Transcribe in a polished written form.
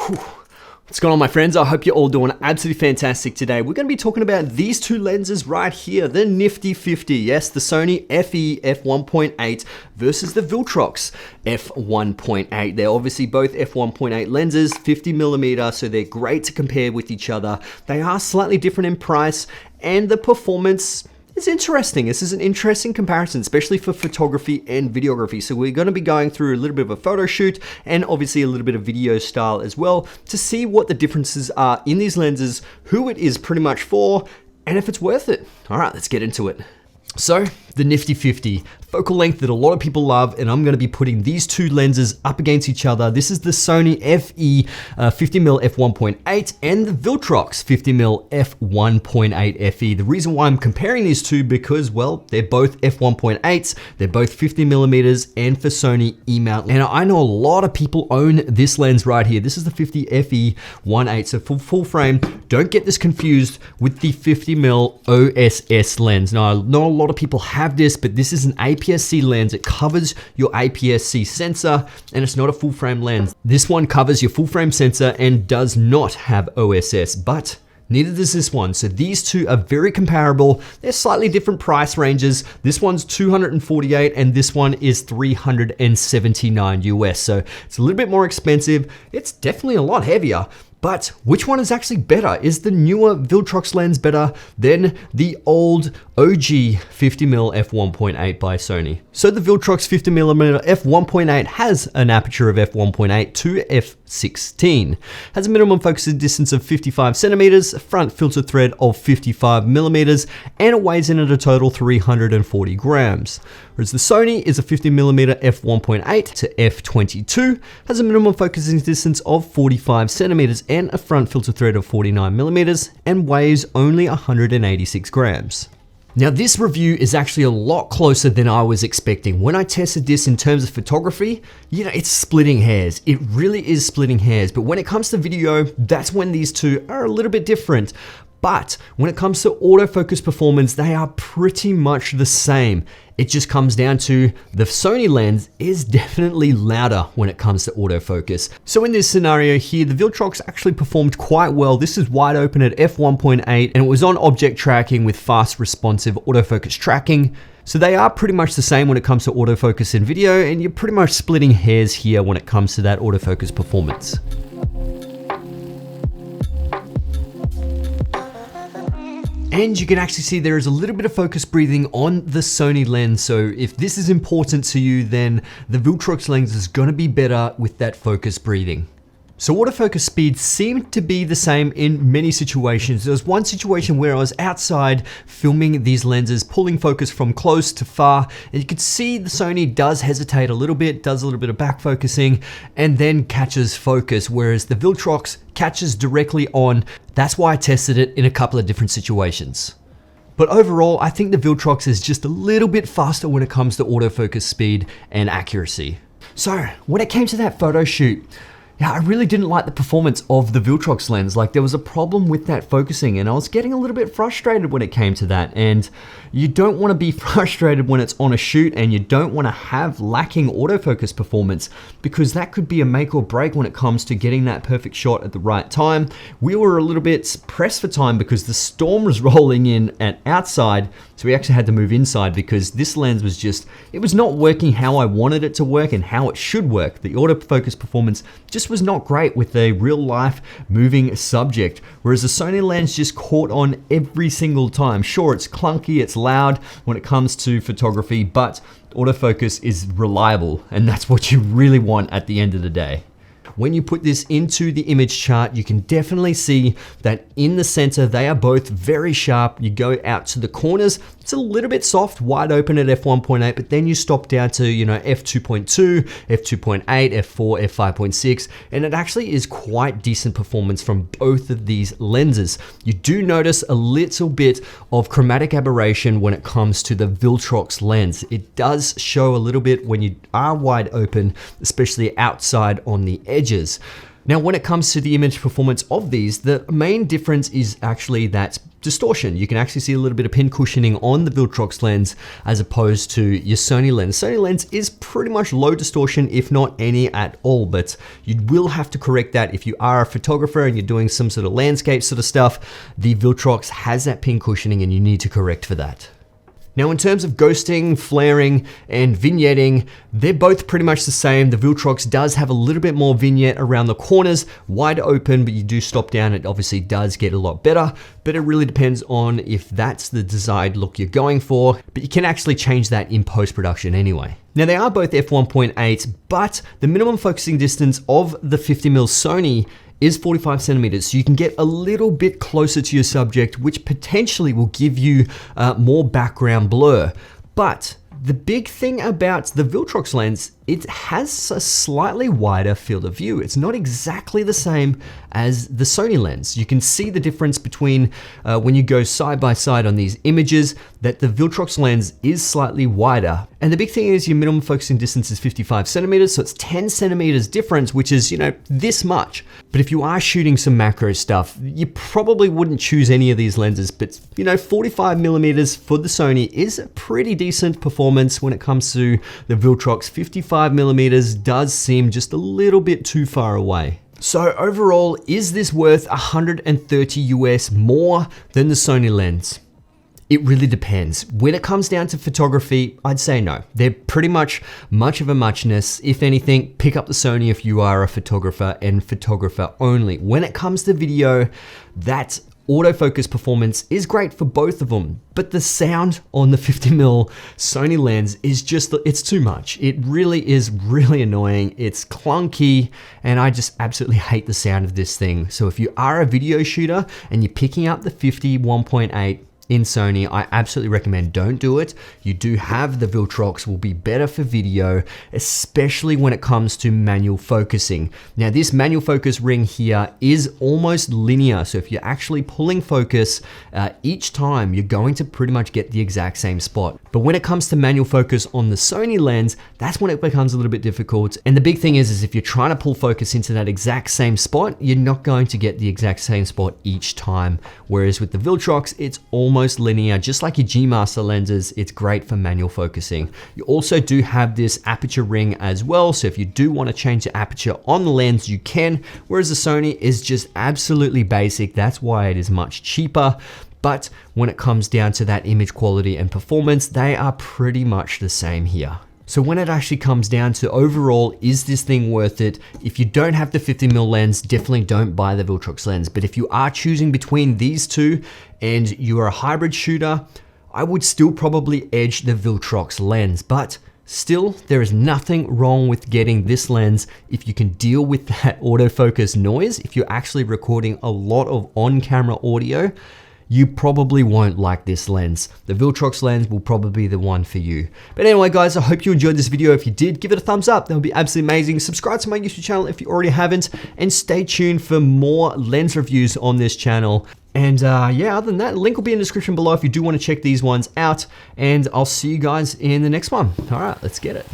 Whew. What's going on, my friends? I hope you're all doing absolutely fantastic today. We're going to be talking about these two lenses right here, the nifty 50. Yes, the Sony FE f1.8 versus the Viltrox f1.8. They're obviously both f1.8 lenses, 50mm, so they're great to compare with each other. They are slightly different in price, and the performance is interesting. This is an interesting comparison, especially for photography and videography. So we're going to be going through a little bit of a photo shoot and obviously a little bit of video style as well to see what the differences are in these lenses, who it is pretty much for, and if it's worth it. All right, let's get into it. So the nifty 50, focal length that a lot of people love, and I'm going to be putting these two lenses up against each other. This is the Sony FE 50mm f1.8 and the Viltrox 50mm f1.8 FE. The reason why I'm comparing these two because, well, they're both f1.8s, they're both 50mm, and for Sony E-mount. And I know a lot of people own this lens right here. This is the 50 FE 1.8, so full frame. Don't get this confused with the 50mm OSS lens. Now, I know a lot of people have this, but this is an APS-C lens. It covers your APS-C sensor, and it's not a full frame lens. This one covers your full frame sensor and does not have OSS, but neither does this one. So these two are very comparable. They're slightly different price ranges. This one's $248 and this one is $379 US. So it's a little bit more expensive. It's definitely a lot heavier. But which one is actually better? Is the newer Viltrox lens better than the old OG 50mm f1.8 by Sony? So the Viltrox 50mm f1.8 has an aperture of f1.8 to f16, has a minimum focus distance of 55 centimeters, a front filter thread of 55mm, and it weighs in at a total 340 grams. Whereas the Sony is a 50mm f1.8 to f22, has a minimum focusing distance of 45 centimeters and a front filter thread of 49mm, and weighs only 186 grams. Now this review is actually a lot closer than I was expecting. When I tested this in terms of photography, you know, it's splitting hairs. It really is splitting hairs. But when it comes to video, that's when these two are a little bit different. But when it comes to autofocus performance, they are pretty much the same. It just comes down to the Sony lens is definitely louder when it comes to autofocus. So in this scenario here, the Viltrox actually performed quite well. This is wide open at f1.8 and it was on object tracking with fast responsive autofocus tracking. So they are pretty much the same when it comes to autofocus in video, and you're pretty much splitting hairs here when it comes to that autofocus performance. And you can actually see there is a little bit of focus breathing on the Sony lens. So if this is important to you, then the Viltrox lens is going to be better with that focus breathing. So autofocus speeds seem to be the same in many situations. There was one situation where I was outside filming these lenses, pulling focus from close to far, and you could see the Sony does hesitate a little bit, does a little bit of back focusing, and then catches focus, whereas the Viltrox catches directly on. That's why I tested it in a couple of different situations. But overall, I think the Viltrox is just a little bit faster when it comes to autofocus speed and accuracy. So when it came to that photo shoot, yeah, I really didn't like the performance of the Viltrox lens. Like, there was a problem with that focusing and I was getting a little bit frustrated when it came to that. And you don't want to be frustrated when it's on a shoot, and you don't want to have lacking autofocus performance, because that could be a make or break when it comes to getting that perfect shot at the right time. We were a little bit pressed for time because the storm was rolling in at outside. So we actually had to move inside because this lens was just, it was not working how I wanted it to work and how it should work. The autofocus performance just was not great with a real life moving subject, whereas the Sony lens just caught on every single time. Sure, it's clunky, it's loud when it comes to photography, but autofocus is reliable, and that's what you really want at the end of the day. When you put this into the image chart, you can definitely see that in the center, they are both very sharp. You go out to the corners, it's a little bit soft, wide open at f1.8, but then you stop down to, you know, f2.2, f2.8, f4, f5.6, and it actually is quite decent performance from both of these lenses. You do notice a little bit of chromatic aberration when it comes to the Viltrox lens. It does show a little bit when you are wide open, especially outside on the edges. Now, when it comes to the image performance of these, the main difference is actually that distortion. You can actually see a little bit of pin cushioning on the Viltrox lens as opposed to your Sony lens. Sony lens is pretty much low distortion, if not any at all, but you will have to correct that if you are a photographer and you're doing some sort of landscape sort of stuff. The Viltrox has that pin cushioning and you need to correct for that. Now, in terms of ghosting, flaring, and vignetting, they're both pretty much the same. The Viltrox does have a little bit more vignette around the corners, wide open, but you do stop down. It obviously does get a lot better, but it really depends on if that's the desired look you're going for, but you can actually change that in post-production anyway. Now, they are both f1.8, but the minimum focusing distance of the 50mm Sony is 45 centimeters, so you can get a little bit closer to your subject, which potentially will give you more background blur. But the big thing about the Viltrox lens, it has a slightly wider field of view. It's not exactly the same as the Sony lens. You can see the difference between when you go side by side on these images, that the Viltrox lens is slightly wider. And the big thing is your minimum focusing distance is 55 centimeters, so it's 10 centimeters difference, which is, this much. But if you are shooting some macro stuff, you probably wouldn't choose any of these lenses, but 45 millimeters for the Sony is a pretty decent performance when it comes to the Viltrox. 55 millimeters does seem just a little bit too far away. So overall, is this worth $130 US more than the Sony lens? It really depends. When it comes down to photography, I'd say no. They're pretty much of a muchness. If anything, pick up the Sony if you are a photographer and photographer only. When it comes to video, that autofocus performance is great for both of them, but the sound on the 50mm Sony lens is it's too much. It really is really annoying. It's clunky, and I just absolutely hate the sound of this thing. So if you are a video shooter and you're picking up the 1.8 in Sony, I absolutely recommend don't do it. You do have the Viltrox, will be better for video, especially when it comes to manual focusing. Now, this manual focus ring here is almost linear. So if you're actually pulling focus each time, you're going to pretty much get the exact same spot. But when it comes to manual focus on the Sony lens, that's when it becomes a little bit difficult. And the big thing is if you're trying to pull focus into that exact same spot, you're not going to get the exact same spot each time. Whereas with the Viltrox, it's almost linear, just like your G Master lenses. It's great for manual focusing. You also do have this aperture ring as well, so if you do want to change the aperture on the lens, you can, whereas the Sony is just absolutely basic. That's why it is much cheaper. But when it comes down to that image quality and performance, they are pretty much the same here. So when it actually comes down to overall, is this thing worth it? If you don't have the 50mm lens, definitely don't buy the Viltrox lens. But if you are choosing between these two and you are a hybrid shooter, I would still probably edge the Viltrox lens. But still, there is nothing wrong with getting this lens if you can deal with that autofocus noise. If you're actually recording a lot of on-camera audio, you probably won't like this lens. The Viltrox lens will probably be the one for you. But anyway, guys, I hope you enjoyed this video. If you did, give it a thumbs up. That would be absolutely amazing. Subscribe to my YouTube channel if you already haven't, and stay tuned for more lens reviews on this channel. And yeah, other than that, link will be in the description below if you do want to check these ones out. And I'll see you guys in the next one. All right, let's get it.